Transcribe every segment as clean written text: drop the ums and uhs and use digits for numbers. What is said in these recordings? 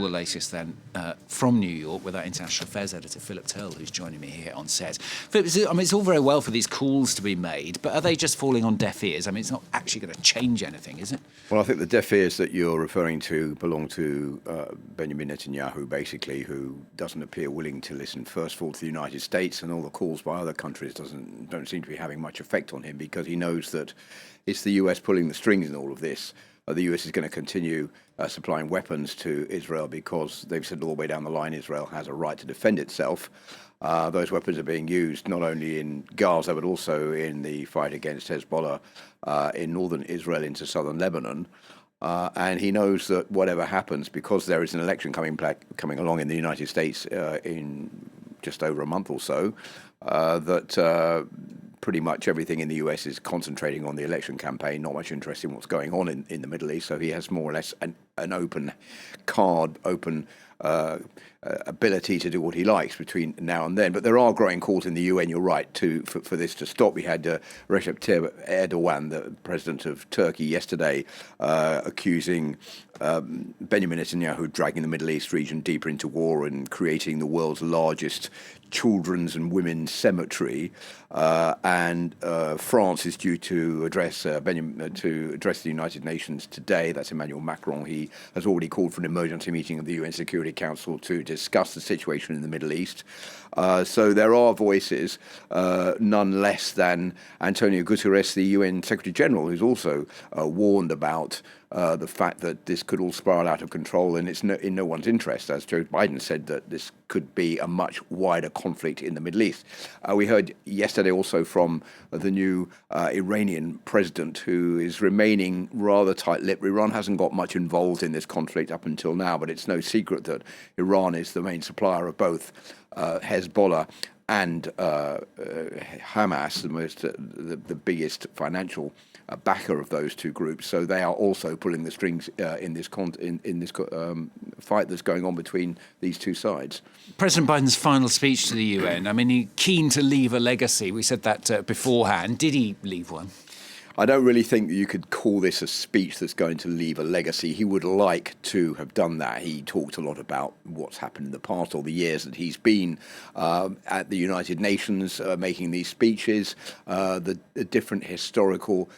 the latest then from New York with our international affairs editor, Philip Turle, who's joining me here on set. Philip, it's all very well for these calls to be made, but are they just falling on deaf ears? I mean, it's not actually going to change anything, is it? Well, I think the deaf ears that you're referring to belong to Benjamin Netanyahu, basically, who doesn't appear willing to listen, first of all, to the United States, and all the calls by other countries don't seem to be having much effect on him, because he knows that it's the US pulling the strings in all of this. The US is going to continue supplying weapons to Israel because they've said all the way down the line Israel has a right to defend itself. Those weapons are being used not only in Gaza but also in the fight against Hezbollah in northern Israel into southern Lebanon. And he knows that whatever happens, because there is an election coming along in the United States in just over a month or so, that pretty much everything in the US is concentrating on the election campaign, not much interest in what's going on in the Middle East. So he has more or less an open card, open ability to do what he likes between now and then. But there are growing calls in the UN, you're right, for this to stop. We had Recep Tayyip Erdogan, the president of Turkey, yesterday accusing Benjamin Netanyahu of dragging the Middle East region deeper into war and creating the world's largest children's and women's cemetery. And France is due to address the United Nations today. That's Emmanuel Macron. He has already called for an emergency meeting of the UN Security Council to discuss the situation in the Middle East. So there are voices, none less than Antonio Guterres, the UN Secretary General, who's also warned about the fact that this could all spiral out of control, and it's in no one's interest, as Joe Biden said, that this could be a much wider conflict in the Middle East. We heard yesterday also from the new Iranian president, who is remaining rather tight-lipped. Iran hasn't got much involved in this conflict up until now, but it's no secret that Iran is the main supplier of both Hezbollah and Hamas, the biggest financial backer of those two groups. So they are also pulling the strings in this fight that's going on between these two sides. President Biden's final speech to the UN, I mean, he's keen to leave a legacy. We said that beforehand. Did he leave one? I don't really think that you could call this a speech that's going to leave a legacy. He would like to have done that. He talked a lot about what's happened in the past, all the years that he's been at the United Nations making these speeches, the different historical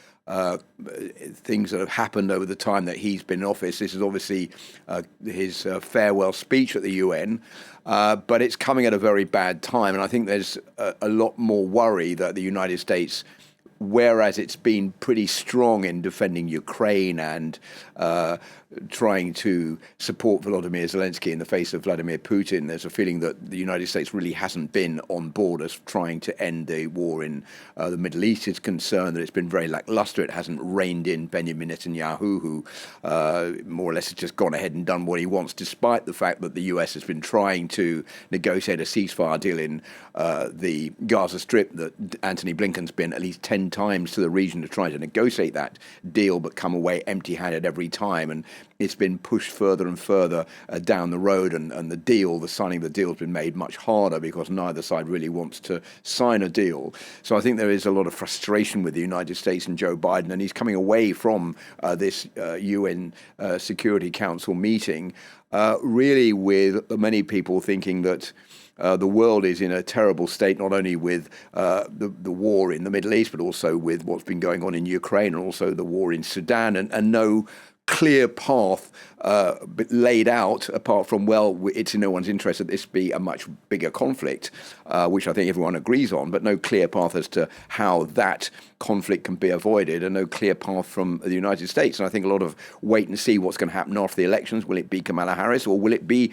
things that have happened over the time that he's been in office. This is obviously his farewell speech at the UN, but it's coming at a very bad time. And I think there's a lot more worry that the United States, whereas it's been pretty strong in defending Ukraine and trying to support Volodymyr Zelensky in the face of Vladimir Putin, there's a feeling that the United States really hasn't been on board as trying to end the war in the Middle East. It's concerned that it's been very lackluster. It hasn't reined in Benjamin Netanyahu, who more or less has just gone ahead and done what he wants, despite the fact that the US has been trying to negotiate a ceasefire deal in the Gaza Strip, that Antony Blinken's been at least 10 times to the region to try to negotiate that deal, but come away empty-handed every time. And it's been pushed further and further down the road, and the signing of the deal has been made much harder because neither side really wants to sign a deal. So I think there is a lot of frustration with the United States and Joe Biden, and he's coming away from this UN Security Council meeting really with many people thinking that the world is in a terrible state, not only with the war in the Middle East, but also with what's been going on in Ukraine and also the war in Sudan, and no clear path laid out, apart from, well, it's in no one's interest that this be a much bigger conflict, which I think everyone agrees on, but no clear path as to how that conflict can be avoided, and no clear path from the United States. And I think a lot of wait and see what's going to happen after the elections. Will it be Kamala Harris or will it be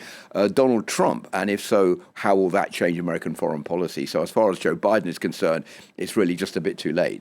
Donald Trump? And if so, how will that change American foreign policy? So as far as Joe Biden is concerned, it's really just a bit too late.